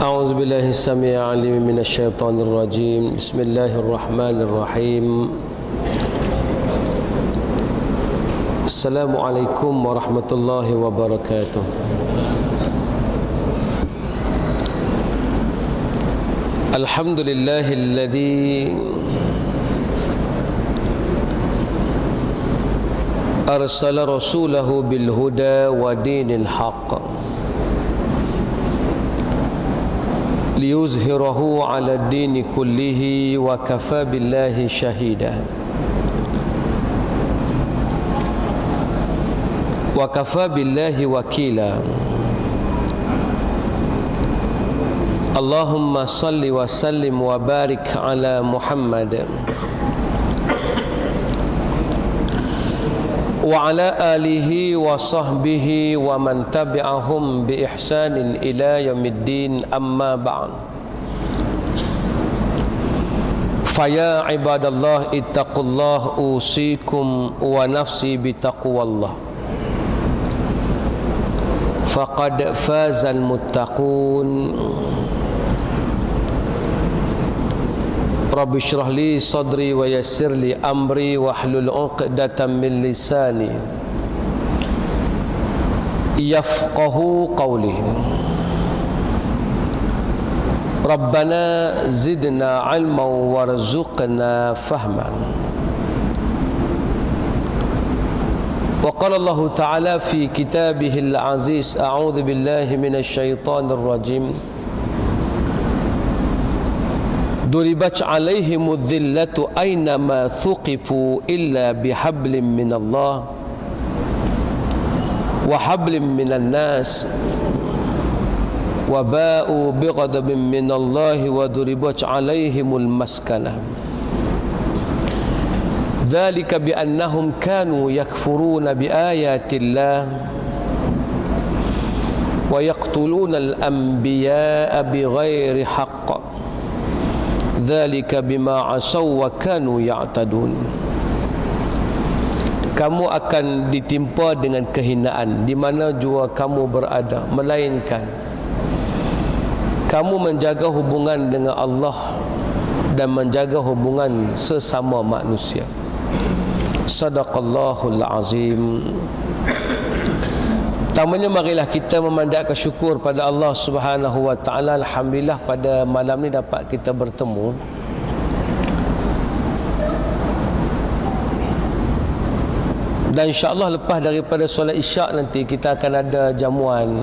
أعوذ بالله السميع العليم من الشيطان الرجيم. بسم الله الرحمن الرحيم. السلام عليكم ورحمة الله وبركاته. الحمد لله الذي أرسل رسوله بالهدى ودين الحق ليظهره على الدين كله وكفى بالله شهيدا وكفى بالله وكيلا. اللهم صل وسلم وبارك على محمد وعلى آله وصحبه ومن تبعهم بإحسان إلى يوم الدين. أما بعد، فيا عباد الله اتقوا الله أوصيكم ونفسي بتقوى الله فقد فاز المتقون. رب اشرح لي صدري ويسر لي أمري واحلل عقدة من لساني يفقه قولي. ربنا زدنا علما وارزقنا فهما. وقال الله تعالى في كتابه العزيز: أعوذ بالله من الشيطان الرجيم. ضربت عليهم الذلة أينما ثقفوا إلا بحبل من الله وحبل من الناس وباءوا بغضب من الله وضربت عليهم المسكنة ذلك بأنهم كانوا يكفرون بآيات الله ويقتلون الأنبياء بغير حق ذلك بما عصوا وكانوا يعتدون. Kamu akan ditimpa dengan kehinaan di mana jua kamu berada, melainkan kamu menjaga hubungan dengan Allah dan menjaga hubungan sesama manusia. Sadaqallahul azim. Pertamanya, marilah kita memandangkan syukur pada Allah Subhanahu wa taala. Alhamdulillah pada malam ni dapat kita bertemu. Dan insya-Allah lepas daripada solat Isyak nanti kita akan ada jamuan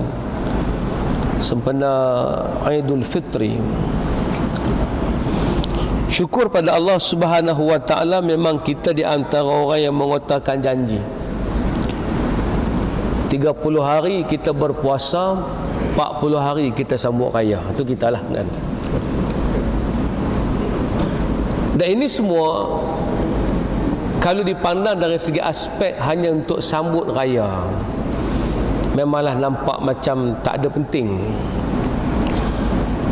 sempena Aidul Fitri. Syukur pada Allah Subhanahu wa taala, memang kita di antara orang yang mengotakkan janji 30 hari kita berpuasa, 40 hari kita sambut raya. Itu kita lah kan. Dan ini semua kalau dipandang dari segi aspek hanya untuk sambut raya, memanglah nampak macam tak ada penting.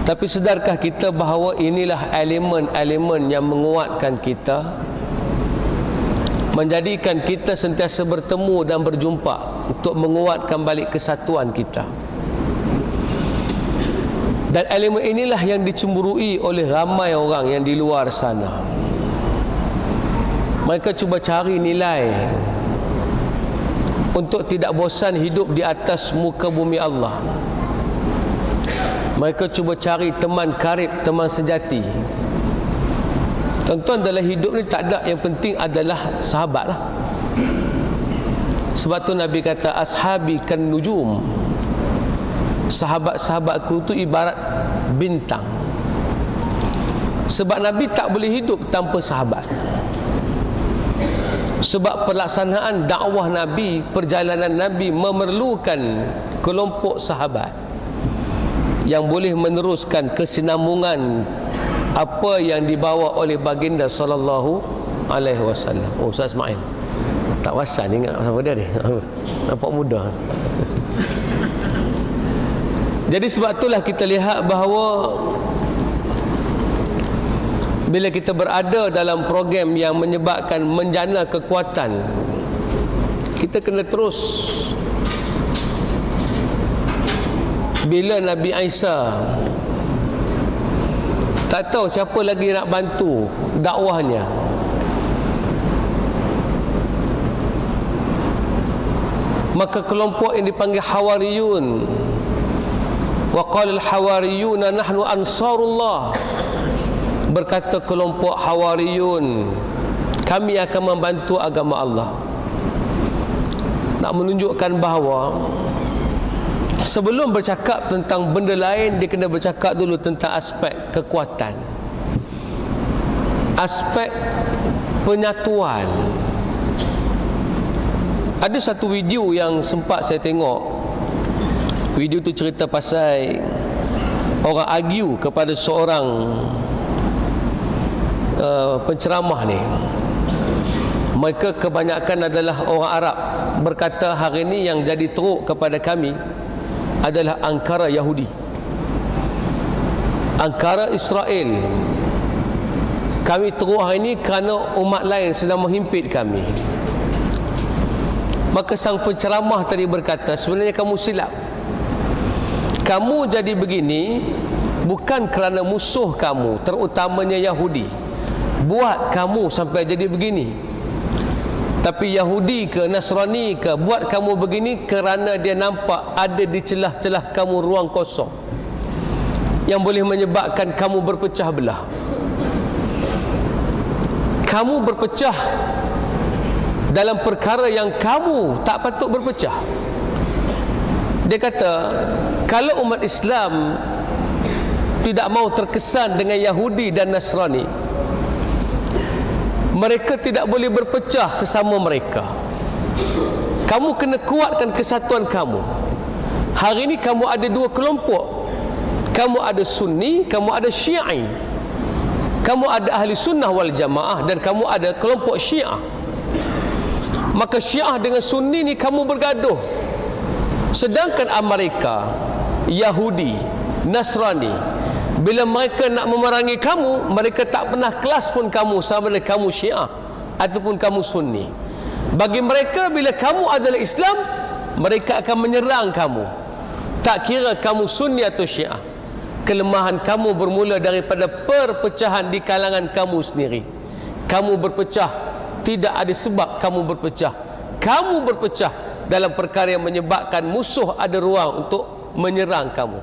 Tapi sedarkah kita bahawa inilah elemen-elemen yang menguatkan kita, menjadikan kita sentiasa bertemu dan berjumpa untuk menguatkan balik kesatuan kita. Dan elemen inilah yang dicemburui oleh ramai orang yang di luar sana. Mereka cuba cari nilai untuk tidak bosan hidup di atas muka bumi Allah. Mereka cuba cari teman karib, teman sejati. Tuan-tuan, dalam hidup ni tak ada yang penting adalah sahabat lah. Sebab tu Nabi kata, ashabi kan nujum. Sahabat-sahabatku tu ibarat bintang. Sebab Nabi tak boleh hidup tanpa sahabat. Sebab pelaksanaan dakwah Nabi, perjalanan Nabi memerlukan kelompok sahabat yang boleh meneruskan kesinambungan apa yang dibawa oleh baginda sallallahu alaihi wasallam. Oh, Ustaz Ismail tak wasan ingat apa dia ni. Nampak muda. Jadi sebab itulah kita lihat bahawa bila kita berada dalam program yang menyebabkan menjana kekuatan, kita kena terus bila Nabi Isa Tak tahu siapa lagi nak bantu dakwahnya. Maka kelompok yang dipanggil Hawariyun, wa qala al-hawariyuna nahnu ansarullah, berkata kelompok Hawariyun, kami akan membantu agama Allah. Nak menunjukkan bahawa sebelum bercakap tentang benda lain, dia kena bercakap dulu tentang aspek kekuatan, aspek penyatuan. Ada satu video yang sempat saya tengok. Video tu cerita pasal orang argue kepada seorang penceramah ni. Mereka kebanyakan adalah orang Arab. Berkata, hari ini yang jadi teruk kepada kami adalah angkara Yahudi, angkara Israel. Kami teruk hari ini kerana umat lain sedang menghimpit kami. Maka sang penceramah tadi berkata, sebenarnya kamu silap. Kamu jadi begini bukan kerana musuh kamu, terutamanya Yahudi, buat kamu sampai jadi begini. Tapi Yahudi ke Nasrani ke buat kamu begini kerana dia nampak ada di celah-celah kamu ruang kosong yang boleh menyebabkan kamu berpecah belah. Kamu berpecah dalam perkara yang kamu tak patut berpecah. Dia kata, kalau umat Islam tidak mau terkesan dengan Yahudi dan Nasrani, mereka tidak boleh berpecah sesama mereka. Kamu kena kuatkan kesatuan kamu. Hari ini kamu ada dua kelompok. Kamu ada Sunni, kamu ada Syi'i. Kamu ada ahli sunnah wal jamaah, dan kamu ada kelompok Syiah. Maka Syiah dengan Sunni ni kamu bergaduh. Sedangkan Amerika, Yahudi, Nasrani, bila mereka nak memerangi kamu, mereka tak pernah kelas pun kamu sama ada kamu Syiah ataupun kamu Sunni. Bagi mereka, bila kamu adalah Islam, mereka akan menyerang kamu. Tak kira kamu Sunni atau Syiah. Kelemahan kamu bermula daripada perpecahan di kalangan kamu sendiri. Kamu berpecah, tidak ada sebab kamu berpecah. Kamu berpecah dalam perkara yang menyebabkan musuh ada ruang untuk menyerang kamu.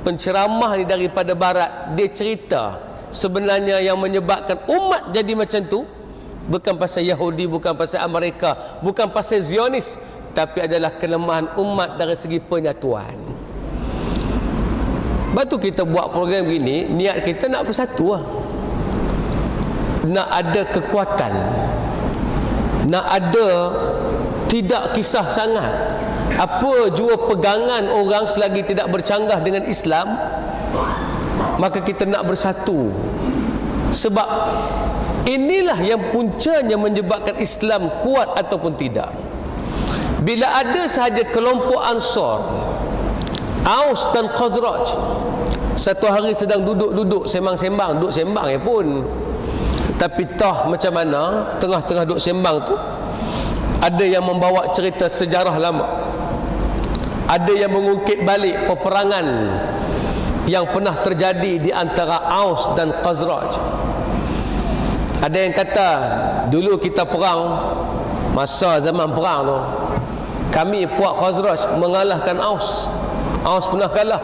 Penceramah ni daripada barat, dia cerita sebenarnya yang menyebabkan umat jadi macam tu bukan pasal Yahudi, bukan pasal Amerika, bukan pasal Zionis, tapi adalah kelemahan umat dari segi penyatuan. Sebab tu kita buat program begini, niat kita nak bersatu lah. Nak ada kekuatan, nak ada tidak kisah sangat. Apa jua pegangan orang selagi tidak bercanggah dengan Islam, maka kita nak bersatu. Sebab inilah yang puncanya menyebabkan Islam kuat ataupun tidak. Bila ada sahaja kelompok Ansar, Aus dan Khazraj, satu hari sedang duduk-duduk sembang-sembang, duduk sembang ya pun, tapi tah macam mana tengah-tengah duduk sembang tu ada yang membawa cerita sejarah lama, ada yang mengungkit balik peperangan yang pernah terjadi di antara Aus dan Khazraj. Ada yang kata dulu kita perang, masa zaman perang tu kami puak Khazraj mengalahkan Aus. Aus pernah kalah.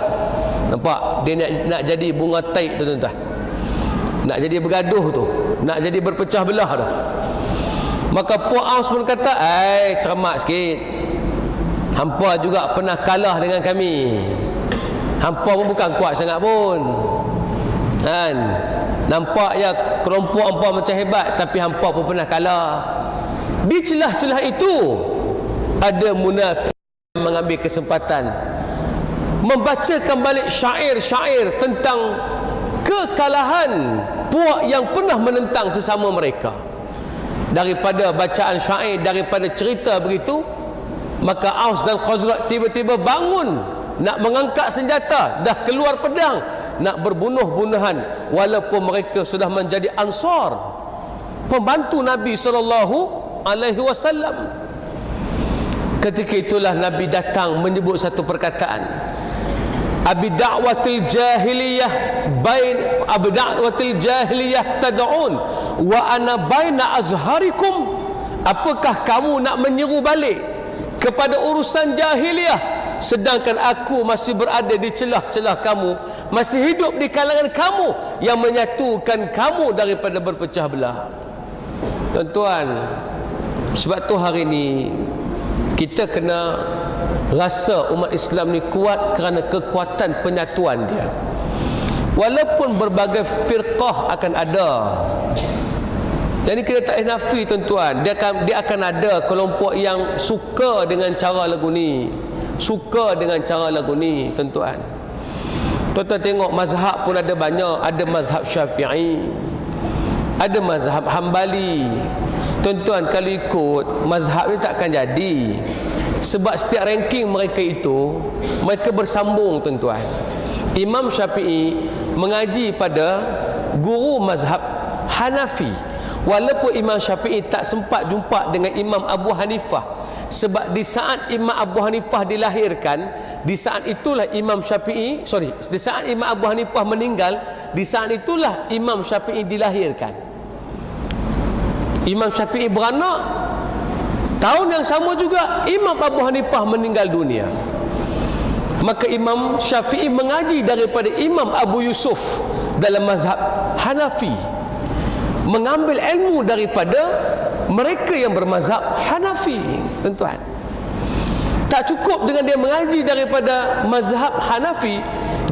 Nampak dia nak jadi bunga taib tu tuan-tuan, nak jadi bergaduh tu, nak jadi berpecah belah tu. Maka puak Aus pun kata, cermat sikit, hampa juga pernah kalah dengan kami. Hampa pun bukan kuat sangat pun kan, nampak ya kelompok hampa macam hebat, tapi hampa pun pernah kalah. Di celah-celah itu ada munafik mengambil kesempatan membacakan balik syair-syair tentang kekalahan puak yang pernah menentang sesama mereka. Daripada bacaan syair, daripada cerita begitu, maka Aus dan Khazraj tiba-tiba bangun nak mengangkat senjata, dah keluar pedang nak berbunuh-bunuhan, walaupun mereka sudah menjadi Ansar, pembantu Nabi SAW. Ketika itulah Nabi datang menyebut satu perkataan, abida'watil jahiliyah abida'watil jahiliyah tad'un wa ana baina azharikum. Apakah kamu nak menyeru balik kepada urusan jahiliyah, sedangkan aku masih berada di celah-celah kamu, masih hidup di kalangan kamu yang menyatukan kamu daripada berpecah belah. Tuan-tuan, sebab tu hari ni kita kena rasa umat Islam ni kuat kerana kekuatan penyatuan dia. Walaupun berbagai firqah akan ada, jadi kita tak nafi tuan-tuan, dia akan ada kelompok yang suka dengan cara lagu ni, suka dengan cara lagu ni tuan-tuan. Tuan-tuan tengok mazhab pun ada banyak, ada mazhab Syafi'i, ada mazhab Hambali. Tuan-tuan, kalau ikut mazhab ni takkan jadi, sebab setiap ranking mereka itu mereka bersambung tuan-tuan. Imam Syafi'i mengaji pada guru mazhab Hanafi, walaupun Imam Syafi'i tak sempat jumpa dengan Imam Abu Hanifah, sebab di saat Imam Abu Hanifah dilahirkan, di saat itulah Imam Syafi'i, di saat Imam Abu Hanifah meninggal, di saat itulah Imam Syafi'i dilahirkan. Imam Syafi'i beranak, tahun yang sama juga Imam Abu Hanifah meninggal dunia. Maka Imam Syafi'i mengaji daripada Imam Abu Yusuf dalam mazhab Hanafi, mengambil ilmu daripada mereka yang bermazhab Hanafi. Tuan-tuan, tak cukup dengan dia mengaji daripada mazhab Hanafi,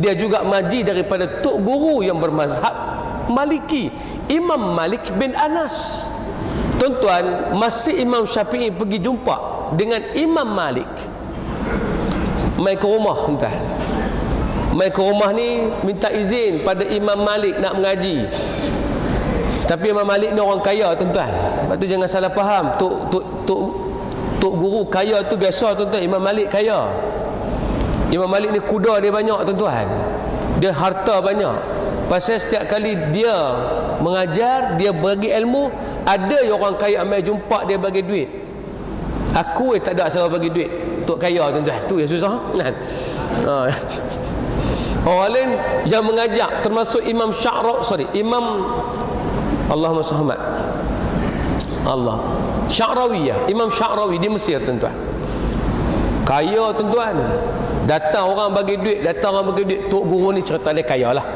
dia juga mengaji daripada tok guru yang bermazhab Maliki, Imam Malik bin Anas. Tuan-tuan, masih Imam Syafi'i pergi jumpa dengan Imam Malik, mai ke rumah tuan-tuan. Mai ke rumah ni minta izin pada Imam Malik nak mengaji. Tapi Imam Malik ni orang kaya tuan-tuan. Sebab tu jangan salah faham. Tok guru kaya tu biasa tuan-tuan. Imam Malik kaya. Imam Malik ni kuda dia banyak tuan-tuan. Dia harta banyak. Pasal setiap kali dia mengajar, dia bagi ilmu, ada orang kaya ambil jumpa dia bagi duit. Aku tak ada saya bagi duit. Tok kaya tuan-tuan. Tu yang susah kan. Orang lain yang mengajar termasuk Imam Imam Allahumma sahmat Allah Sya'rawiyah, Imam Sya'rawi di Mesir tuan-tuan. Kaya tuan-tuan. Datang orang bagi duit, tok guru ni cerita dia kaya lah.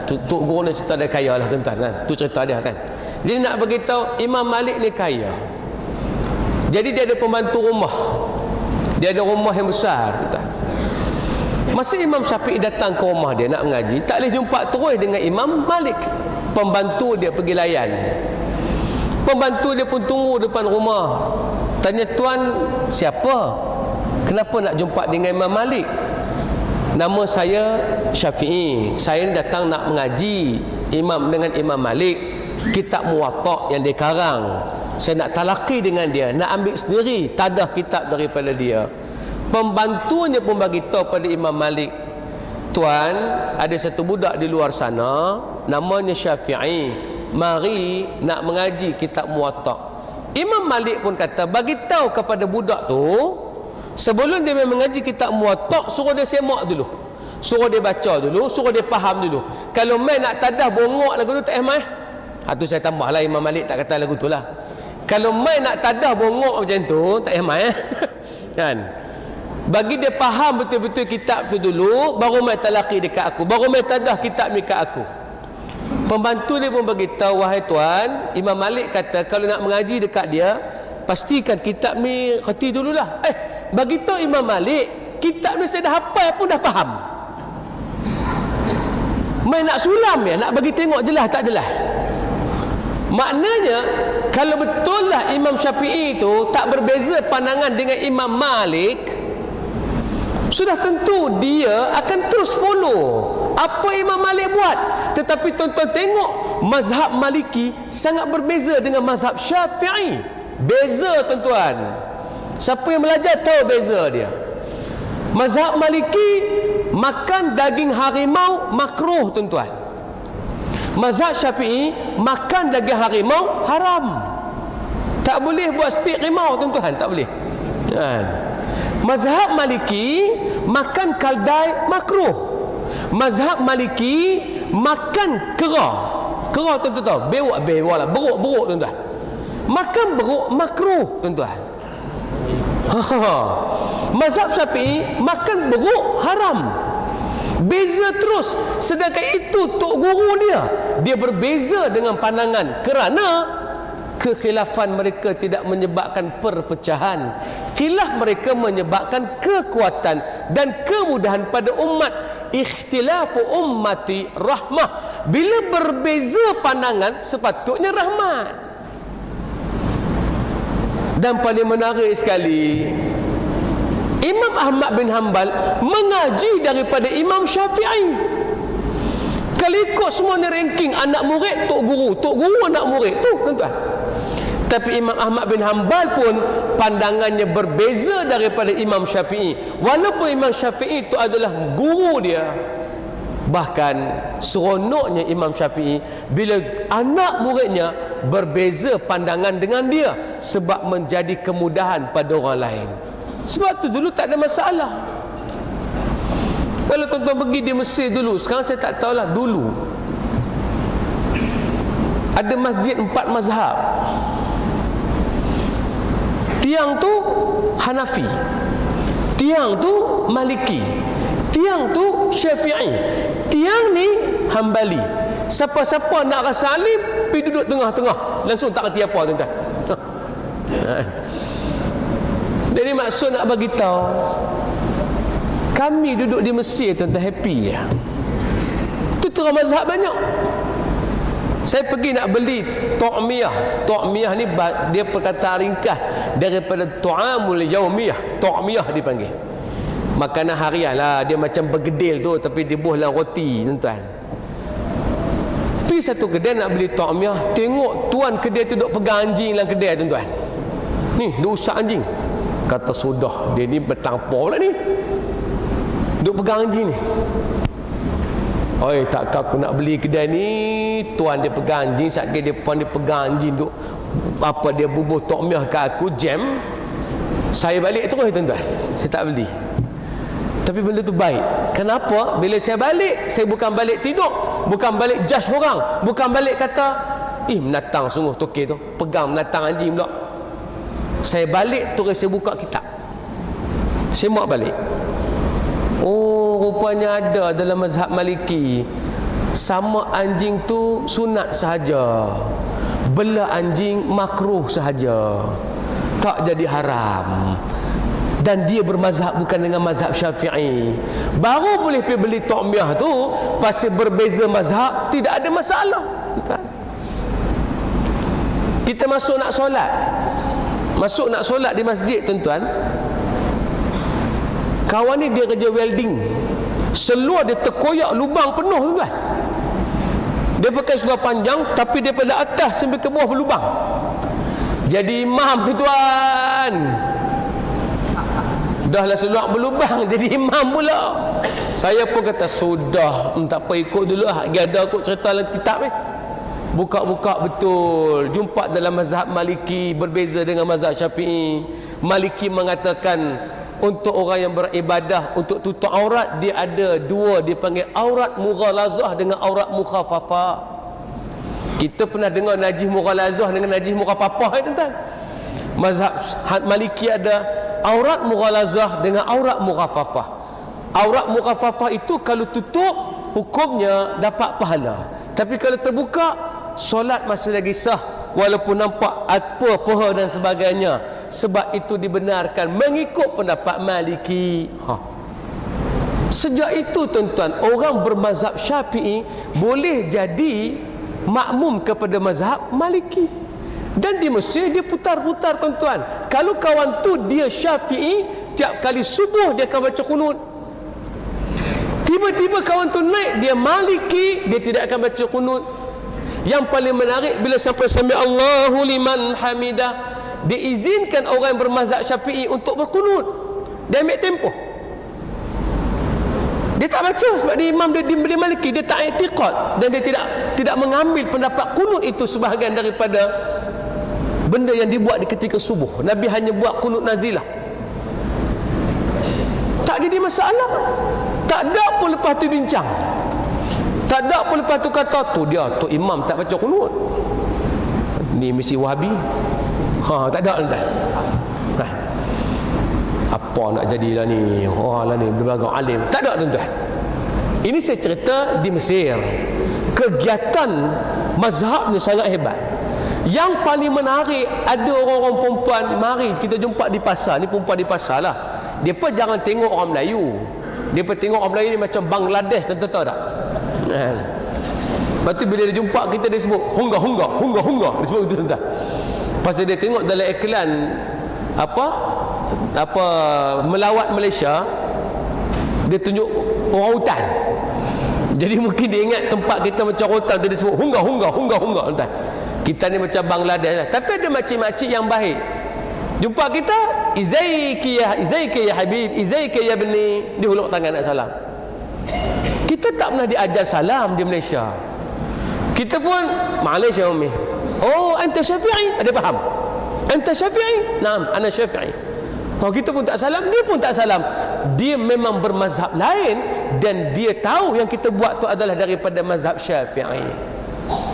Tok guru ni cerita dia kaya lah tuan-tuan. Tu cerita dia kan. Jadi nak beritahu Imam Malik ni kaya. Jadi dia ada pembantu rumah. Dia ada rumah yang besar tuan-tuan. Masa Imam Syafi'i datang ke rumah dia nak mengaji, tak boleh jumpa terus dengan Imam Malik. Pembantu dia pergi layan. Pembantu dia pun tunggu depan rumah. Tanya, tuan siapa? Kenapa nak jumpa dengan Imam Malik? Nama saya Syafi'i. Saya datang nak mengaji dengan Imam Malik, kitab Muwatta yang dia karang. Saya nak talaqi dengan dia, nak ambil sendiri tadah kitab daripada dia. Pembantunya pun bagi tahu pada Imam Malik, tuan, ada satu budak di luar sana namanya Syafi'i, mari nak mengaji kitab Muwatta. Imam Malik pun kata, bagi tahu kepada budak tu, sebelum dia mengaji kitab Muwatta, suruh dia semak dulu, suruh dia baca dulu, suruh dia faham dulu. Kalau main nak tadah bongok lagu tu tak mai. Tu saya tambahlah, Imam Malik tak kata lagu tu lah. Kalau main nak tadah bongok macam tu tak mai kan. Bagi dia faham betul-betul kitab tu dulu, baru mai talaqi dekat aku, baru mai tadah kitab ni kat aku. Pembantu dia pun bagi tahu, wahai tuan, Imam Malik kata kalau nak mengaji dekat dia, pastikan kitab ni reti dululah. Bagi tahu Imam Malik, kitab ni saya dah hafal pun dah faham. Mai nak sulam ya, nak bagi tengok jelas tak jelas. Maknanya kalau betul lah Imam Syafi'i itu tak berbeza pandangan dengan Imam Malik, sudah tentu dia akan terus follow apa Imam Malik buat. Tetapi tuan-tuan tengok, mazhab Maliki sangat berbeza dengan mazhab Syafi'i. Beza tuan-tuan. Siapa yang belajar tahu beza dia. Mazhab Maliki, makan daging harimau makruh tuan-tuan. Mazhab Syafi'i, makan daging harimau haram. Tak boleh buat stik rimau tuan-tuan, tak boleh. Mazhab Maliki makan kaldai makruh. Mazhab Maliki makan kera. Kera tuan-tuan tahu, bewak lah, beruk tuan-tuan. Makan beruk makruh tuan-tuan. Mazhab Syafi'i makan beruk haram. Beza terus. Sedangkan itu tok guru dia berbeza dengan pandangan kerana kekhilafan mereka tidak menyebabkan perpecahan. Khilaf mereka menyebabkan kekuatan dan kemudahan pada umat. Ikhtilafu ummati rahmah. Bila berbeza pandangan, sepatutnya rahmat. Dan paling menarik sekali, Imam Ahmad bin Hanbal mengaji daripada Imam Syafi'i. Kalau ikut semua ni ranking anak murid, tok guru anak murid tu tuan-tuan. Tapi Imam Ahmad bin Hanbal pun pandangannya berbeza daripada Imam Syafi'i. Walaupun Imam Syafi'i itu adalah guru dia. Bahkan seronoknya Imam Syafi'i bila anak muridnya berbeza pandangan dengan dia, sebab menjadi kemudahan pada orang lain. Sebab tu dulu tak ada masalah. Kalau tuan-tuan pergi di Mesir dulu, sekarang saya tak tahulah, dulu ada masjid 4 mazhab. Tiang tu Hanafi, tiang tu Maliki, tiang tu Syafi'i, tiang ni Hambali. Siapa-siapa nak rasa alim, pergi duduk tengah-tengah, langsung tak kerti apa tuan-tuan. Jadi maksud nak bagi tahu, kami duduk di Mesir tuan-tuan happy ya. Tu terang mazhab banyak. Saya pergi nak beli tu'miyah. Tu'miyah ni dia perkataan ringkas daripada tu'amul yaumiyah. Tu'miyah dipanggil. Makanan harian lah. Dia macam bergedil tu, tapi dibuh dalam roti tuan-tuan. Pergi satu kedai nak beli tu'miyah, tengok tuan kedai tu duk pegang anjing dalam kedai tuan-tuan. Ni duk usap anjing. Kata sudah, dia ni bertampar pula ni, duk pegang anjing ni. Oi, takkan aku nak beli kedai ni, tuan dia pegang anjing, sakit dia puan dia pegang anjing, duk apa dia bubuh tu'miyah kat aku, jam. Saya balik terus tuan-tuan, saya tak beli. Tapi benda tu baik. Kenapa? Bila saya balik, saya bukan balik tidur, bukan balik judge orang, bukan balik kata menatang sungguh tokek tu, pegang menatang anjing pula. Saya balik terus saya buka kitab, saya mak balik. Oh, rupanya ada dalam mazhab Maliki, sama anjing tu sunat sahaja, bela anjing makruh sahaja, tak jadi haram. Dan dia bermazhab bukan dengan mazhab Syafi'i. Baru boleh pergi beli tu'miyah tu, pasal berbeza mazhab, tidak ada masalah. Kita masuk nak solat di masjid tuan-tuan. Kawan ni dia kerja welding, seluar dia terkoyak lubang penuh tuan-tuan. Dia pakai seluar panjang, tapi daripada atas sampai ke bawah berlubang. Jadi imam tuan-tuan, dahlah seluar berlubang, jadi imam pula. Saya pun kata sudah, tak apa, ikut dulu lah, ada aku cerita dalam kitab ni. Buka-buka betul, jumpa dalam mazhab Maliki berbeza dengan mazhab Syafi'i. Maliki mengatakan untuk orang yang beribadah untuk tutup aurat, dia ada dua, dipanggil aurat mughalazah dengan aurat mukhafafah. Kita pernah dengar najis mughalazah dengan najis mukhafafah tuan-tuan. Mazhab Maliki ada aurat mughalazah dengan aurat mukhafafah. Aurat mukhafafah itu kalau tutup hukumnya dapat pahala, tapi kalau terbuka solat masih lagi sah walaupun nampak apa paha dan sebagainya. Sebab itu dibenarkan mengikut pendapat Maliki. Sejak itu tuan-tuan, orang bermazhab Syafi'i boleh jadi makmum kepada mazhab Maliki. Dan di Mesir dia putar-putar tuan-tuan. Kalau kawan tu dia Syafi'i, tiap kali subuh dia akan baca qunut. Tiba-tiba kawan tu naik, dia Maliki, dia tidak akan baca qunut. Yang paling menarik, bila sampai sami Allahu liman hamidah, diizinkan orang yang bermazhab Syafi'i untuk berqunut. Dia ambil tempoh, dia tak baca sebab dia imam, dia Maliki, dia tak i'tiqad, dan dia tidak mengambil pendapat qunut itu sebahagian daripada benda yang dibuat di ketika subuh. Nabi hanya buat qunut nazilah. jadi masalah. Tak ada pun lepas tu bincang. Tak ada pun lepas tu kata tu dia tu imam tak baca kunut. Ni mesti Wahabi. Tak ada tuan. Apa nak jadilah ni? Lah ni berbagai alim. Tak ada tuan-tuan. Ini saya cerita di Mesir. Kegiatan mazhabnya sangat hebat. Yang paling menarik, ada orang-orang perempuan, mari kita jumpa di pasar. Ni perempuan di pasar lah. Dia pun jangan tengok orang Melayu. Dia pun tengok orang Melayu ni macam Bangladesh, tuan-tuan tahu tak? Lepas tu bila dia jumpa kita, dia sebut hunga. Dia sebut betul tuan-tuan. Pasal dia tengok dalam iklan apa melawat Malaysia, dia tunjuk orang hutan. Jadi mungkin dia ingat tempat kita macam hutan, dia sebut hunga tuan. Kita ni macam Bangladesh lah. Tapi ada makcik-makcik yang baik. Jumpa kita, izaiki ya habib, izaiki ya bni, dia hulur tangan nak salam. Kita tak pernah diajar salam di Malaysia. Kita pun Malaysia umi. Oh, anta Syafi'i, ada faham? Anta Syafi'i? Naam, ana Syafi'i. Kalau kita pun tak salam, dia pun tak salam. Dia memang bermazhab lain dan dia tahu yang kita buat tu adalah daripada mazhab Syafi'i.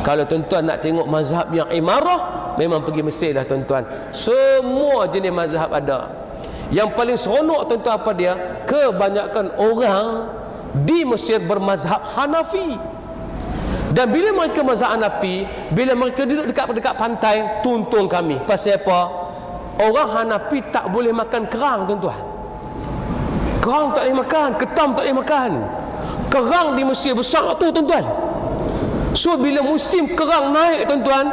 Kalau tuan-tuan nak tengok mazhab yang imarah, memang pergi Mesir lah tuan-tuan. Semua jenis mazhab ada. Yang paling seronok tuan-tuan apa dia? Kebanyakan orang di Mesir bermazhab Hanafi. Dan bila mereka mazhab Hanafi, bila mereka duduk dekat pantai, tuntun kami. Pasal apa? Orang Hanafi tak boleh makan kerang tuan-tuan. Kerang tak boleh makan, ketam tak boleh makan. Kerang di Mesir besar tu tuan-tuan. So bila musim kerang naik tuan-tuan,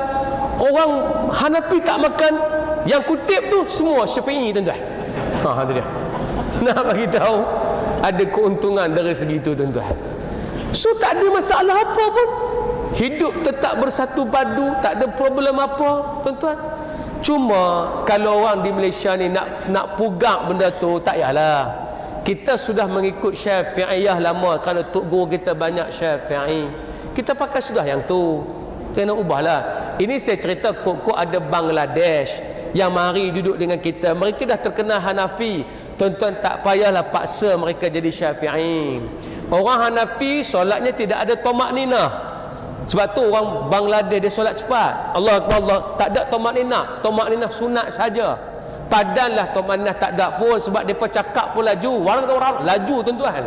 orang Hanafi tak makan. Yang kutip tu semua Syafi'i tuan-tuan. Tu dia. Nak bagi tahu ada keuntungan dari segi tu tuan-tuan. So tak ada masalah apa pun. Hidup tetap bersatu padu, tak ada problem apa tuan-tuan. Cuma kalau orang di Malaysia ni nak pugak benda tu, tak payahlah. Kita sudah mengikut Syafi'iyah lama kerana tok guru kita banyak Syafi'i. Kita pakai sudah yang tu. Kena ubahlah. Ini saya cerita kok ada Bangladesh yang mari duduk dengan kita. Mereka dah terkenal Hanafi. Tuan-tuan tak payahlah paksa mereka jadi Syafi'i. Orang Hanafi solatnya tidak ada tomak ninah. Sebab tu orang Bangladesh dia solat cepat. Allah Akbar, Allah. Tak ada tomak ninah. Tomak ninah sunat saja. Padanlah tomak ninah tak ada pun. Sebab mereka cakap pun laju. Warang laju tuan-tuan.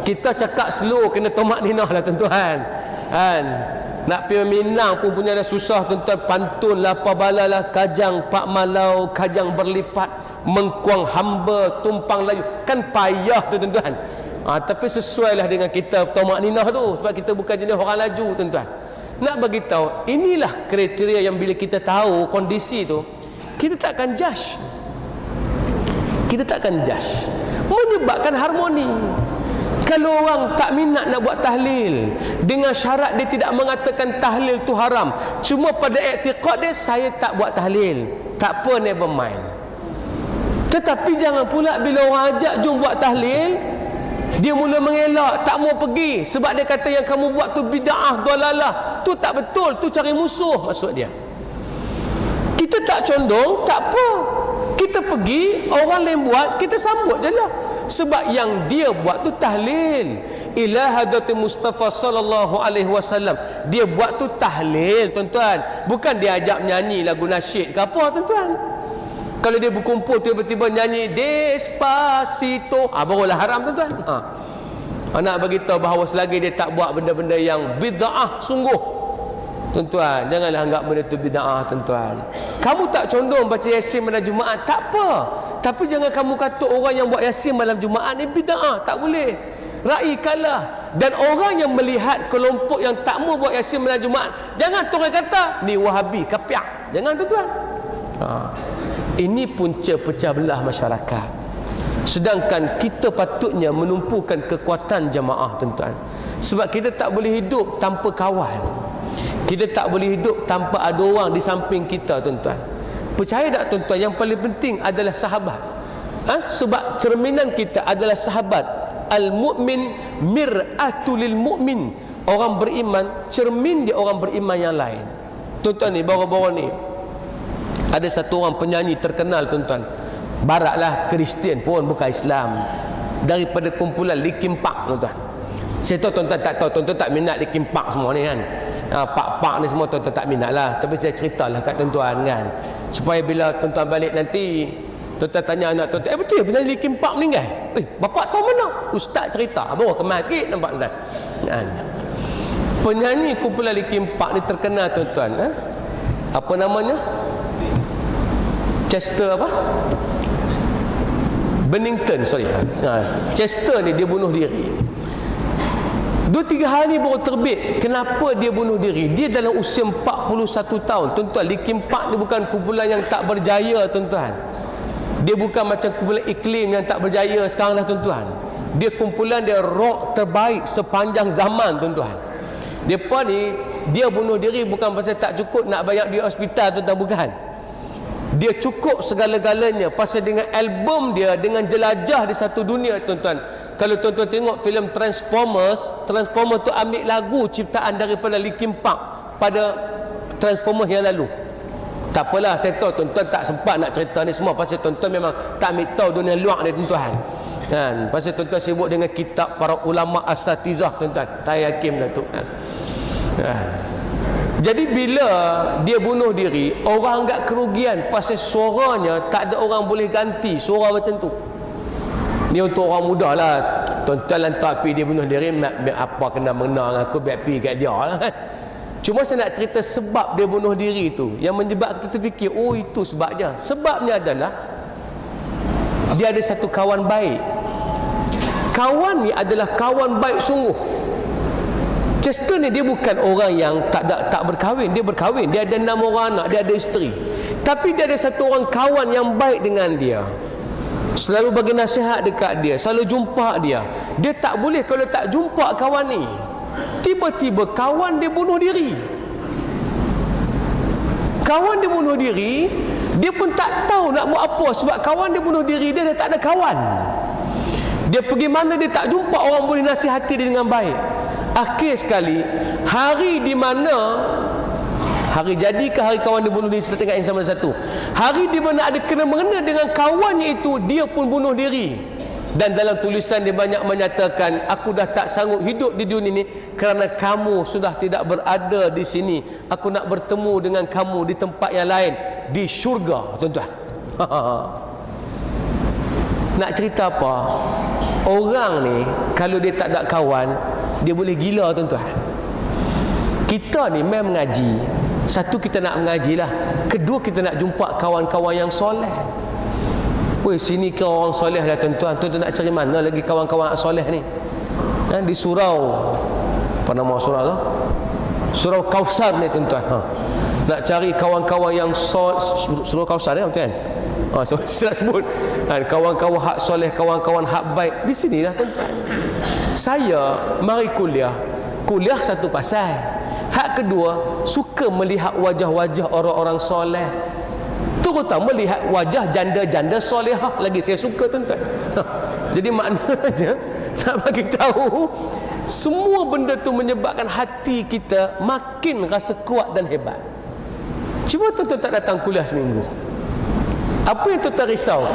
Kita cakap slow, kena tomak ninah lah tuan-tuan. Nak pergi Minang pun punya dah susah tuan-tuan. Pantun lah, pabala lah, kajang pak malau, kajang berlipat, mengkuang hamba, tumpang layu. Kan payah tu tuan-tuan. Tapi sesuailah dengan kita tomak ninah tu. Sebab kita bukan jenis orang laju tuan-tuan. Nak bagi tahu, inilah kriteria yang bila kita tahu kondisi tu, kita takkan judge. Kita takkan judge. Menyebabkan harmoni. Kalau orang tak minat nak buat tahlil dengan syarat dia tidak mengatakan tahlil tu haram, cuma pada i'tiqad dia, saya tak buat tahlil, tak apa, never mind. Tetapi jangan pula bila orang ajak jom buat tahlil, dia mula mengelak, tak mau pergi sebab dia kata yang kamu buat tu bid'ah, dalalah. Tu tak betul, tu cari musuh maksud dia. Kita tak condong, tak apa. Kita pergi, orang lain buat, kita sambut je lah. Sebab yang dia buat tu tahlil. Ila hadrati Mustafa sallallahu alaihi wasallam. Dia buat tu tahlil tuan-tuan. Bukan dia ajak menyanyi lagu nasyid ke apa tuan-tuan. Kalau dia berkumpul tiba-tiba nyanyi Despacito, barulah haram tuan-tuan. Nak beritahu bahawa selagi dia tak buat benda-benda yang bid'ah sungguh, tuan-tuan, janganlah anggap benda itu bid'ah tuan-tuan. Kamu tak condong baca Yasin malam Jumaat, tak apa. Tapi jangan kamu kata orang yang buat Yasin malam Jumaat ni bid'ah, tak boleh. Ra'i kalah. Dan orang yang melihat kelompok yang tak mau buat Yasin malam Jumaat, jangan tu orang kata ni Wahabi, kapiak. Jangan tuan-tuan. Ini punca pecah belah masyarakat. Sedangkan kita patutnya menumpukan kekuatan jamaah tuan-tuan. Sebab kita tak boleh hidup tanpa kawan. Kita tak boleh hidup tanpa ada orang di samping kita tuan-tuan. Percaya tak tuan-tuan, yang paling penting adalah sahabat. Sebab cerminan kita adalah sahabat. Al-mu'min mir'atul lil mu'min. Orang beriman cermin dia orang beriman yang lain. Tuan-tuan ni baru-baru ni ada satu orang penyanyi terkenal tuan-tuan. Barat lah, Kristian pun bukan Islam, daripada kumpulan Linkin Park tuan-tuan. Saya tahu tuan-tuan tak tahu, tuan-tuan tak minat Linkin Park semua ni kan. Pak-pak ni semua tuan-tuan tak minat lah, tapi saya ceritalah kat tuan-tuan kan, supaya bila tuan-tuan balik nanti, tuan-tuan tanya anak tuan-tuan, betul ya penyanyi Linkin Park meninggal? Bapak tahu mana? Ustaz cerita, bawa kemas sikit, nampak tuan-tuan kan? Penyanyi kumpulan Linkin Park ni terkenal tuan-tuan kan? Apa namanya? Chester apa? Bennington, sorry. Chester ni dia bunuh diri. 2-3 hari baru terbit. Kenapa dia bunuh diri? Dia dalam usia 41 tahun. Tuan-tuan, Linkin Park ni bukan kumpulan yang tak berjaya tuan-tuan. Dia bukan macam kumpulan iklim yang tak berjaya sekarang dah tuan-tuan. Dia kumpulan dia rock terbaik sepanjang zaman tuan-tuan. Depa ni dia bunuh diri bukan pasal tak cukup nak bayar di hospital tuan-tuan, bukan. Dia cukup segala-galanya pasal dengan album dia, dengan jelajah di satu dunia tuan-tuan. Kalau tuan-tuan tengok filem Transformers tu ambil lagu ciptaan daripada Linkin Park pada Transformers yang lalu. Tak apalah, saya tahu tuan-tuan tak sempat nak cerita ni semua pasal tuan-tuan memang tak ambil tahu dunia luar ni tuan-tuan kan. Pasal tuan-tuan sibuk dengan kitab para ulama asatizah tuan-tuan. Saya yakin dah tu kan. Jadi bila dia bunuh diri, orang anggap kerugian pasal suaranya tak ada orang boleh ganti suara macam tu. Ni untuk orang muda lah. Tuan-tuan lantar pergi dia bunuh diri, apa kena menang aku, biar pergi kat dia lah kan. Cuma saya nak cerita sebab dia bunuh diri tu, yang menyebabkan kita fikir, oh itu sebabnya. Sebabnya adalah dia ada satu kawan baik. Kawan ni adalah kawan baik sungguh. Chester ni dia bukan orang yang tak berkahwin. Dia berkahwin, dia ada 6 orang anak, dia ada isteri. Tapi dia ada satu orang kawan yang baik dengan dia, selalu bagi nasihat dekat dia, selalu jumpa dia. Dia tak boleh kalau tak jumpa kawan ni. Tiba-tiba kawan dia bunuh diri. Kawan dia bunuh diri, dia pun tak tahu nak buat apa sebab kawan dia bunuh diri, dia dah tak ada kawan. Dia pergi mana dia tak jumpa orang boleh nasihati dia dengan baik. Akhir sekali, hari di mana hari jadi ke hari kawan dia bunuh diri, kita tengok yang sama satu. Hari di mana ada kena-mengena dengan kawannya itu, dia pun bunuh diri. Dan dalam tulisan dia banyak menyatakan, aku dah tak sanggup hidup di dunia ini kerana kamu sudah tidak berada di sini. Aku nak bertemu dengan kamu di tempat yang lain, di syurga tuan-tuan. Nak cerita apa? Orang ni kalau dia tak ada kawan, dia boleh gila tuan-tuan. Kita ni memang mengaji. Satu, kita nak mengaji lah. Kedua, kita nak jumpa kawan-kawan yang soleh. Weh, sini ke orang soleh lah tuan-tuan. Tuan-tuan nak cari mana lagi kawan-kawan soleh ni? Di surau, apa nama surau tu? Surau Kausar ni tuan-tuan. Nak cari kawan-kawan yang surau Kausar ya tuan. Saya nak sebut kawan-kawan hak soleh, kawan-kawan hak baik di sini lah tuan-tuan. Saya mari kuliah satu pasal. Hak kedua, suka melihat wajah-wajah orang-orang soleh, terutama melihat wajah janda-janda solehah. Lagi saya suka tuan-tuan. Jadi maknanya nak bagi tahu, semua benda tu menyebabkan hati kita makin rasa kuat dan hebat. Cuba tuan-tuan tak datang kuliah seminggu, apa yang tuan-tuan risau?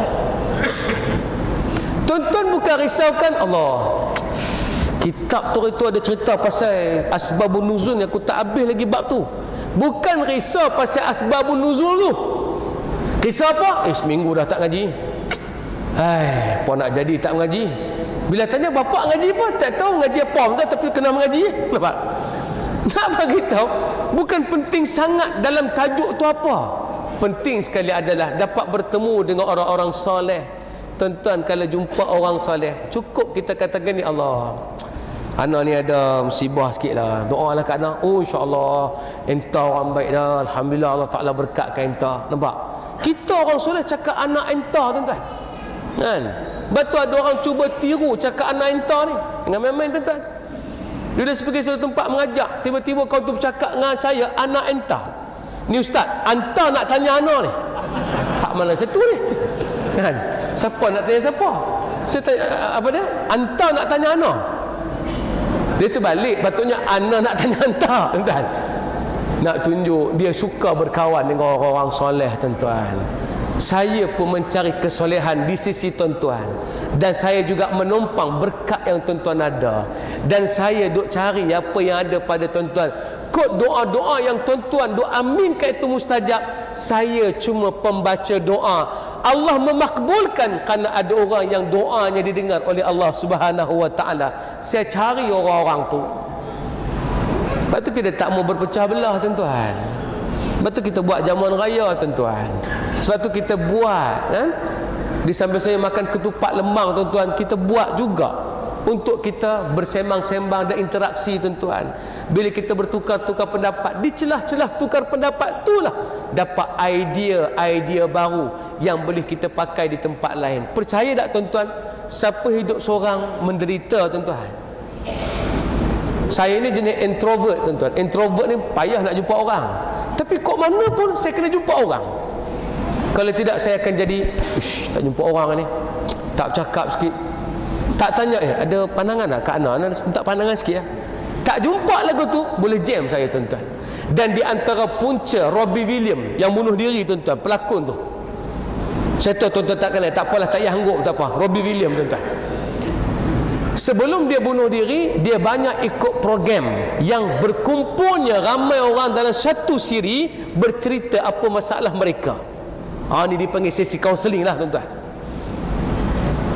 Tuan-tuan bukan risaukan Allah, kitab tu itu ada cerita pasal asbabun nuzul, aku tak habis lagi bab tu. Bukan risau pasal asbabun nuzul tu. Risau apa? Seminggu dah tak ngaji. Apa nak jadi tak mengaji? Bila tanya bapak ngaji apa? Tak tahu ngaji apa, tapi kena mengaji. Nampak? Nak bagi tahu, bukan penting sangat dalam tajuk tu apa. Penting sekali adalah dapat bertemu dengan orang-orang soleh. Tuan-tuan, kalau jumpa orang soleh, cukup kita katakan ni, Allah, anak ni ada musibah sikit lah, doa lah kat anak. Oh insyaAllah entah orang baik dah, Alhamdulillah Allah Ta'ala berkatkan entah. Nampak? Kita orang soleh cakap anak entah tuan-tuan kan? Betul ada orang cuba tiru cakap anak entah ni dengan main-main tuan-tuan. Dia dah pergi satu tempat mengajak, tiba-tiba kau tu bercakap dengan saya anak entah. Ni ustaz, anta nak tanya anak ni, hak mana satu ni kan? Siapa nak tanya siapa? Saya tanya, apa dia? Anta nak tanya anak. Dia tu balik, patutnya anak nak tanya anta tuan-tuan. Nak tunjuk dia suka berkawan dengan orang-orang soleh tuan-tuan. saya pun mencari kesolehan di sisi tuan-tuan, dan saya juga menumpang berkat yang tuan-tuan ada, dan saya duk cari apa yang ada pada tuan-tuan. Kod doa-doa yang tuan-tuan duk aminkan itu mustajab. Saya cuma pembaca doa. Allah memakbulkan kerana ada orang yang doanya didengar oleh Allah Subhanahu wa taala. Saya cari orang-orang tu. Sebab tu kita tak mau berpecah belah, tuan-tuan. Sebab tu kita buat jamuan raya, tuan-tuan. Sebab tu kita buat, kan? Di samping saya makan ketupat lemang, tuan-tuan, kita buat juga untuk kita bersembang-sembang dan interaksi, tuan-tuan. Bila kita bertukar-tukar pendapat, di celah-celah tukar pendapat itulah dapat idea-idea baru yang boleh kita pakai di tempat lain. Percaya tak, tuan-tuan? Siapa hidup seorang menderita, tuan-tuan? Saya ni jenis introvert, tuan-tuan. Introvert ni payah nak jumpa orang, tapi kok mana pun saya kena jumpa orang. Kalau tidak saya akan jadi tak jumpa orang ni, tak cakap sikit, tak tanya ada pandangan tak Kak Ana, Ana minta pandangan sikit ya. Tak jumpa lagu tu, boleh jam saya, tuan-tuan. Dan di antara punca Robbie Williams yang bunuh diri, tuan-tuan, pelakon tu, saya tahu tuan-tuan tak kenal, tak apalah, tak payah angguk, tak apa. Robbie Williams, tuan-tuan, sebelum dia bunuh diri, dia banyak ikut program yang berkumpulnya ramai orang dalam satu siri bercerita apa masalah mereka. Ni dipanggil sesi kaunseling lah, tuan-tuan.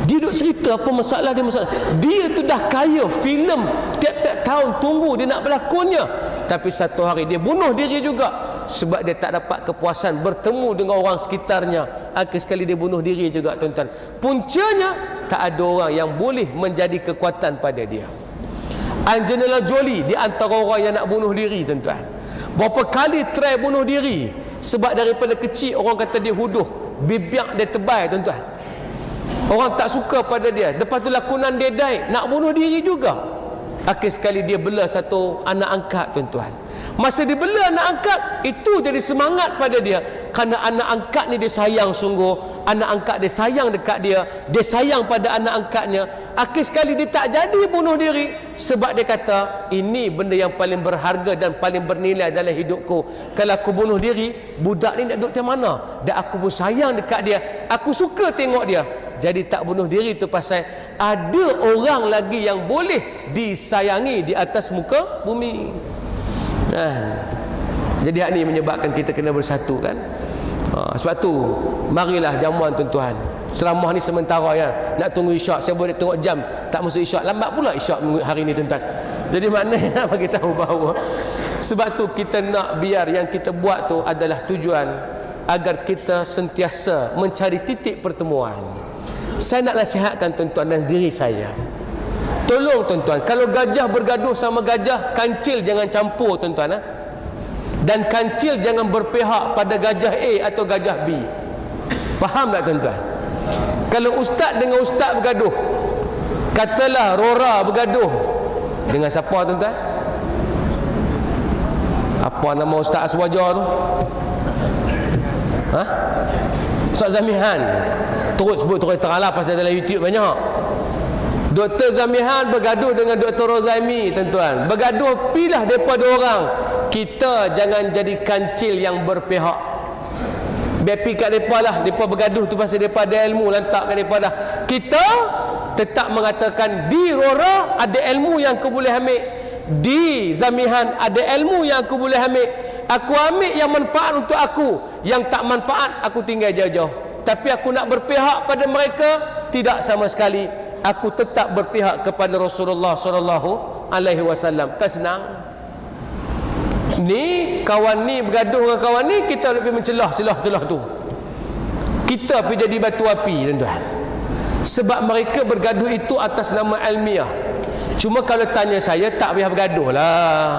Dia duk cerita apa masalah dia, dia tu dah kaya filem, tiap-tiap tahun tunggu dia nak berlakonnya, tapi satu hari dia bunuh diri juga sebab dia tak dapat kepuasan bertemu dengan orang sekitarnya. Akhir sekali dia bunuh diri juga, tuan-tuan. Puncanya tak ada orang yang boleh menjadi kekuatan pada dia. Angelina Jolie di antara orang yang nak bunuh diri, tuan-tuan. Berapa kali try bunuh diri sebab daripada kecil orang kata dia huduh, bibir dia tebal, tuan-tuan. Orang tak suka pada dia. Lepas tu lakonan dia daik, nak bunuh diri juga. Akhir sekali dia bela satu anak angkat, tuan-tuan. Masa dia bela anak angkat, itu jadi semangat pada dia. Kerana anak angkat ni dia sayang sungguh. Anak angkat dia sayang dekat dia, dia sayang pada anak angkatnya. Akhir sekali dia tak jadi bunuh diri sebab dia kata, ini benda yang paling berharga dan paling bernilai dalam hidupku. Kalau aku bunuh diri, budak ni nak duduk di mana? Dan aku pun sayang dekat dia, aku suka tengok dia. Jadi tak bunuh diri tu pasal ada orang lagi yang boleh disayangi di atas muka bumi. Jadi hak ni menyebabkan kita kena bersatu, kan? Sebab tu marilah jamuan, tuan-tuan. Ceramah ni sementara ya. Nak tunggu isyak, saya boleh tengok jam tak masuk isyak, lambat pula isyak hari ni, tuan-tuan. Jadi maknanya nak bagi tahu bahawa sebab tu kita nak biar yang kita buat tu adalah tujuan agar kita sentiasa mencari titik pertemuan. Saya nak nasihatkan, tuan-tuan, dan diri saya, tolong, tuan-tuan, kalau gajah bergaduh sama gajah, kancil jangan campur, tuan-tuan. Dan kancil jangan berpihak pada gajah A atau gajah B. Faham tak, tuan-tuan? Kalau ustaz dengan ustaz bergaduh, katalah Rora bergaduh dengan siapa, tuan-tuan? Apa nama Ustaz Aswaja tu? Ustaz Zamihan. Terus sebut terus terang lah, pasal dalam YouTube banyak. Dr. Zamihan bergaduh dengan Dr. Rozaimi, tuan-tuan. Bergaduh, pilah daripada orang. Kita jangan jadi kancil yang berpihak. Biar pergi kat mereka lah. Mereka bergaduh tu pasal mereka ada ilmu, lantak kat mereka dah. Kita tetap mengatakan, di Rora ada ilmu yang aku boleh ambil, di Zamihan ada ilmu yang aku boleh ambil. Aku ambil yang manfaat untuk aku, yang tak manfaat aku tinggal jauh-jauh. Tapi aku nak berpihak pada mereka, tidak sama sekali. Aku tetap berpihak kepada Rasulullah sallallahu alaihi wasallam. Kan senang. Ni kawan ni bergaduh dengan kawan ni, kita lebih mencelah tu. Kita pergi jadi batu api, tuan-tuan. Sebab mereka bergaduh itu atas nama ilmiah. Cuma kalau tanya saya, tak payah bergaduh lah.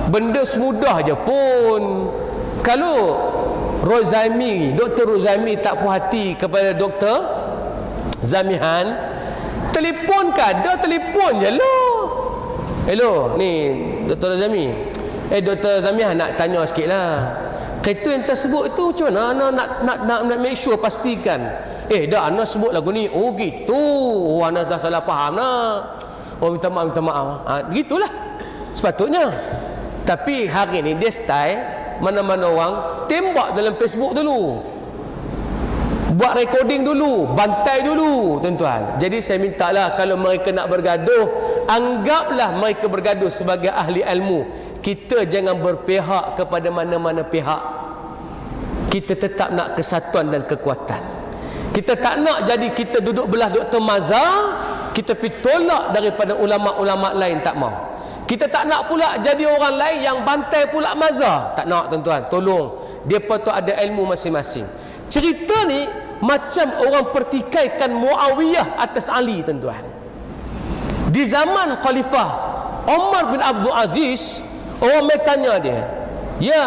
Benda semudah je pun. Kalau Rozaimi, Dr. Rozaimi tak puas hati kepada Dr. Zamihan, telefon kan? Dia telefon je lah. Hello, ni Dr. Rozaimi. Dr. Zamihan nak tanya sikit lah. Kereta yang tersebut tu macam mana? Nak make sure, pastikan. Dah Ana sebut lagu ni. Oh gitu. Oh Ana dah salah faham lah. Oh minta maaf. Gitulah sepatutnya. Tapi hari ni dia style mana-mana orang tembak dalam Facebook dulu. buat recording dulu, bantai dulu tuan-tuan. Jadi saya mintalah kalau mereka nak bergaduh, anggaplah mereka bergaduh sebagai ahli ilmu. Kita jangan berpihak kepada mana-mana pihak. Kita tetap nak kesatuan dan kekuatan. Kita tak nak jadi kita duduk belah Dr. Mazhar, kita pergi tolak daripada ulama-ulama lain, tak mau. Kita tak nak pula jadi orang lain yang bantai pula mazhar. Tak nak tuan-tuan. Tolong, depa tu ada ilmu masing-masing. Cerita ni macam orang pertikaikan Muawiyah atas Ali tuan-tuan. Di zaman Khalifah Umar bin Abdul Aziz, orang mai tanya dia, "Ya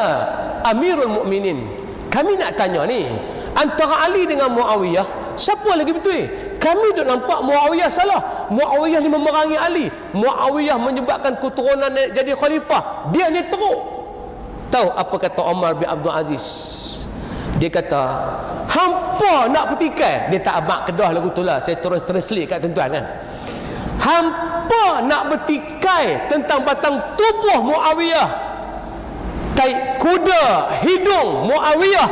Amirul Mukminin, kami nak tanya ni, antara Ali dengan Muawiyah, siapa lagi betul? Kami duk nampak Muawiyah salah. Muawiyah ni memerangi Ali. Muawiyah menyebabkan keturunan jadi khalifah. Dia ni teruk." Tahu apa kata Umar bin Abdul Aziz? Dia kata, hampa nak petikai. Dia tak abang kedah lagu tu lah, saya terus translate kat tuan-tuan kan. Hampa nak bertikai tentang batang tubuh Muawiyah. Tai kuda hidung Muawiyah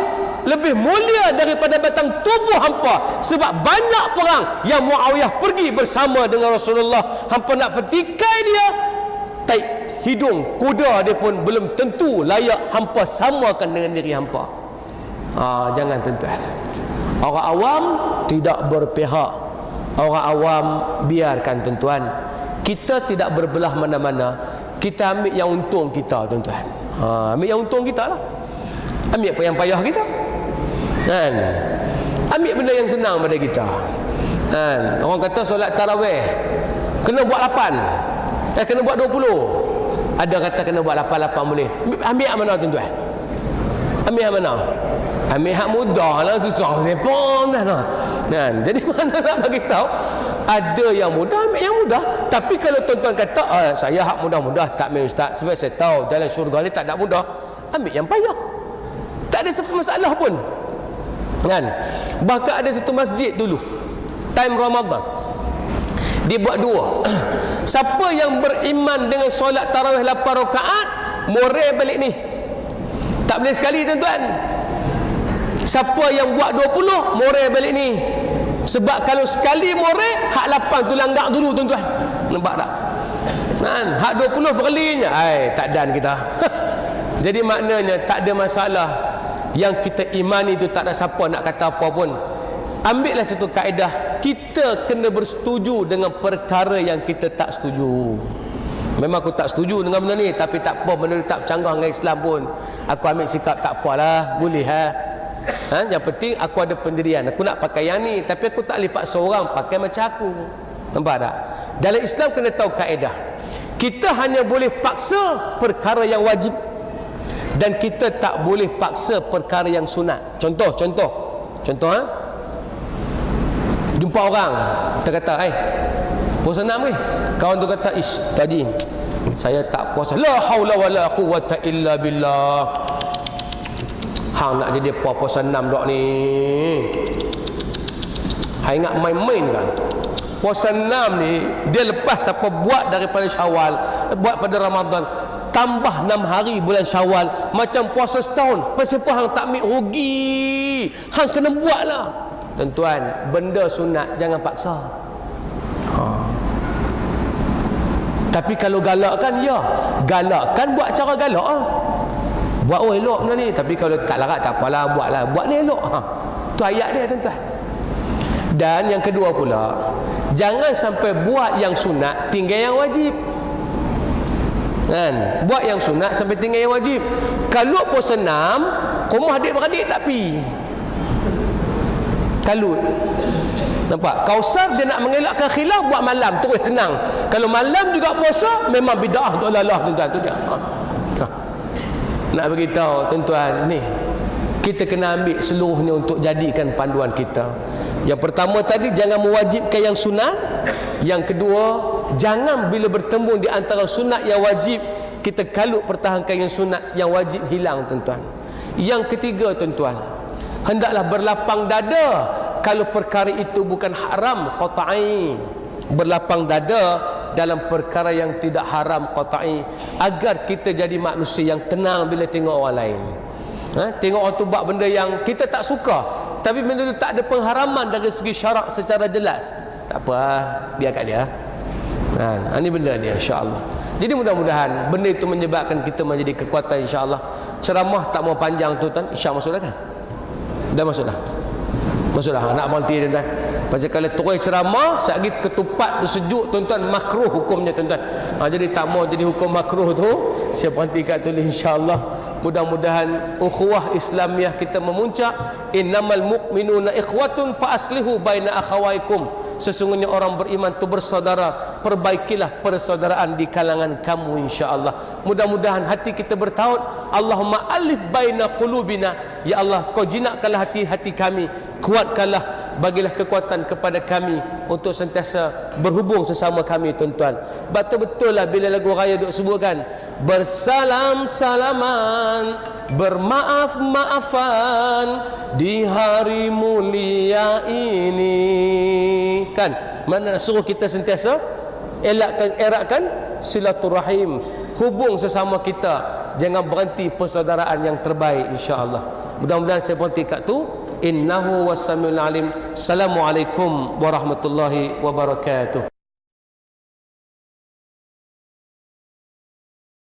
lebih mulia daripada batang tubuh hampa, sebab banyak perang yang Muawiyah pergi bersama dengan Rasulullah. Hampa nak petikai dia, tai hidung kuda dia pun belum tentu layak hampa samakan dengan diri hampa. Jangan tuan-tuan. Orang awam tidak berpihak. Orang awam biarkan tuan-tuan. Kita tidak berbelah mana-mana. Kita ambil yang untung kita tuan-tuan. Ambil yang untung kita lah. Ambil apa yang payah kita kan? Ambil benda yang senang pada kita kan? Orang kata solat tarawih kena buat 8, kena buat 20. Ada kata kena buat 8 boleh. Ambil yang mana tuan-tuan? Ambil yang mana? Ambil hak mudah lah, susah sepon dah lah kan? Jadi mana nak bagi tahu? Ada yang mudah, ambil yang mudah. Tapi kalau tuan-tuan kata, saya hak mudah-mudah tak ambil ustaz, sebab saya tahu jalan syurga ni tak ada mudah, ambil yang payah. Tak ada masalah pun kan? Bahkan ada satu masjid dulu time Ramadan, dia buat 2. Siapa yang beriman dengan solat tarawih 8 rakaat, moreh balik ni. Tak boleh sekali tuan-tuan. Siapa yang buat 20, moreh balik ni. Sebab kalau sekali moreh, hak 8 tu langgar dulu tuan-tuan. Nampak tak? Kan? Hak 20 berlinya, tak dan kita. Jadi maknanya tak ada masalah. Yang kita imani itu tak ada siapa nak kata apa pun. Ambillah satu kaedah, kita kena bersetuju dengan perkara yang kita tak setuju. Memang aku tak setuju dengan benda ni, tapi tak apa, benda ni tak bercanggah dengan Islam pun, aku ambil sikap tak apalah, boleh yang penting aku ada pendirian. Aku nak pakai yang ni, tapi aku tak boleh paksa orang pakai macam aku. Nampak tak? Dalam Islam kena tahu kaedah. Kita hanya boleh paksa perkara yang wajib, dan kita tak boleh paksa perkara yang sunat. Contoh jumpa orang, kita kata, puasa 6 kawan tu kata, tadi saya tak puasa. La haula wala quwwata illa billah. Hang nak jadi puasa 6 dok ni. Hang ingat main-main kan? Puasa 6 ni dia lepas apa buat daripada Syawal, buat pada Ramadan, tambah 6 hari bulan Syawal, macam puasa setahun. Pasal apa hang tak ambil rugi? Hang kena buatlah. Tuan-tuan, benda sunat jangan paksa. Tapi kalau galakkan, ya, galakkan buat cara galak buat elok benda ni. Tapi kalau tak larat tak apalah, buatlah, buat ni elok. Tu ayat dia tuan-tuan. Dan yang kedua pula, jangan sampai buat yang sunat tinggal yang wajib kan? Buat yang sunat sampai tinggal yang wajib. Kalau puasa 6, rumah adik-beradik tak pi, kalut. Nampak? Kausar dia nak mengelakkan khilaf, buat malam terus tenang. Kalau malam juga puasa, memang bid'ah untuk lalah tuan-tuan. Tu dia. Nak beritahu tuan-tuan, ni kita kena ambil seluruhnya untuk jadikan panduan kita. Yang pertama tadi, jangan mewajibkan yang sunat. Yang kedua, jangan bila bertemu di antara sunat yang wajib, kita kalut pertahankan yang sunat, yang wajib hilang tuan-tuan. Yang ketiga tuan-tuan, hendaklah berlapang dada kalau perkara itu bukan haram qat'i. Berlapang dada dalam perkara yang tidak haram qat'i, agar kita jadi manusia yang tenang bila tengok orang lain. Tengok orang tu buat benda yang kita tak suka, Tapi benda tu tak ada pengharaman dari segi syarak secara jelas. Tak apa, biarkan dia. Ini benda dia, insya-Allah. Jadi mudah-mudahan benda itu menyebabkan kita menjadi kekuatan, insya-Allah. Ceramah tak mau panjang tu tuan, Isyak masuk dah kan? Dah masuk dah. Masuk dah, nak berhenti tuan-tuan. Pasal kalau terus ceramah, sekali ketupat tu sejuk tuan-tuan, makruh hukumnya tuan-tuan. Jadi tak mau jadi hukum makruh tu, saya berhenti kat tulis, insya-Allah. Mudah-mudahan ukhuwah Islamiah kita memuncak. Innamal mu'minuna ikhwatun fa aslihu baina akhawaikum. Sesungguhnya orang beriman itu bersaudara, perbaikilah persaudaraan di kalangan kamu, insya-Allah. Mudah-mudahan hati kita bertaut. Allahumma alif baina qulubina, ya Allah, kau jinakkanlah hati-hati kami, kuatkanlah, bagilah kekuatan kepada kami untuk sentiasa berhubung sesama kami, tuan-tuan. Betul-betul lah bila lagu raya duk sebutkan bersalam-salaman, bermaaf-maafan di hari mulia ini, kan? Mana suruh kita sentiasa eratkan silaturahim, hubung sesama kita, jangan berhenti persaudaraan yang terbaik, insya-Allah. Mudah-mudahan saya berhenti kat tu. Innahu wassamiul alim. Assalamualaikum warahmatullahi wabarakatuh.